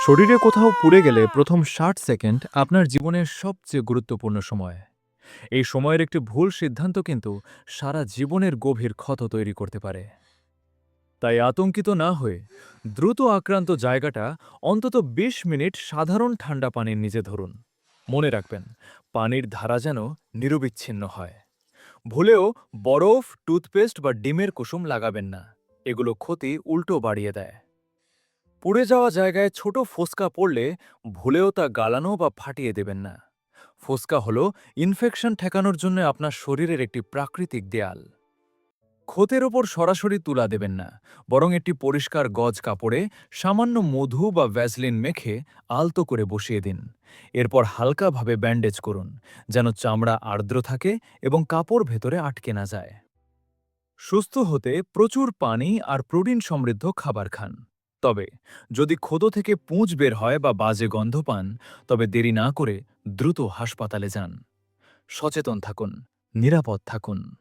শরীরে কোথাও পুড়ে গেলে প্রথম ৬০ সেকেন্ড আপনার জীবনের সবচেয়ে গুরুত্বপূর্ণ সময়। এই সময়ের একটি ভুল সিদ্ধান্ত কিন্তু সারা জীবনের গভীর ক্ষত তৈরি করতে পারে। তাই আতঙ্কিত না হয়ে দ্রুত আক্রান্ত জায়গাটা অন্তত ২০ মিনিট সাধারণ ঠান্ডা পানির নিচে ধরুন। মনে রাখবেন, পানির ধারা যেন নিরবিচ্ছিন্ন হয়। ভুলেও বরফ, টুথপেস্ট বা ডিমের কুসুম লাগাবেন না। এগুলো ক্ষতি উল্টো বাড়িয়ে দেয়। পুড়ে যাওয়া জায়গায় ছোট ফোস্কা পড়লে ভুলেও তা গালানো বা ফাটিয়ে দেবেন না। ফোস্কা হল ইনফেকশন ঠেকানোর জন্য আপনার শরীরের একটি প্রাকৃতিক দেয়াল। ক্ষতের ওপর সরাসরি তুলা দেবেন না, বরং একটি পরিষ্কার গজ কাপড়ে সামান্য মধু বা ভ্যাসলিন মেখে আলতো করে বসিয়ে দিন। এরপর হালকাভাবে ব্যান্ডেজ করুন, যেন চামড়া আর্দ্র থাকে এবং কাপড় ভেতরে আটকে না যায়। সুস্থ হতে প্রচুর পানি আর প্রোটিন সমৃদ্ধ খাবার খান। তবে যদি ক্ষত থেকে পুঁজ বের হয় বা বাজে গন্ধ পান, তবে দেরি না করে দ্রুত হাসপাতালে যান। সচেতন থাকুন, নিরাপদ থাকুন।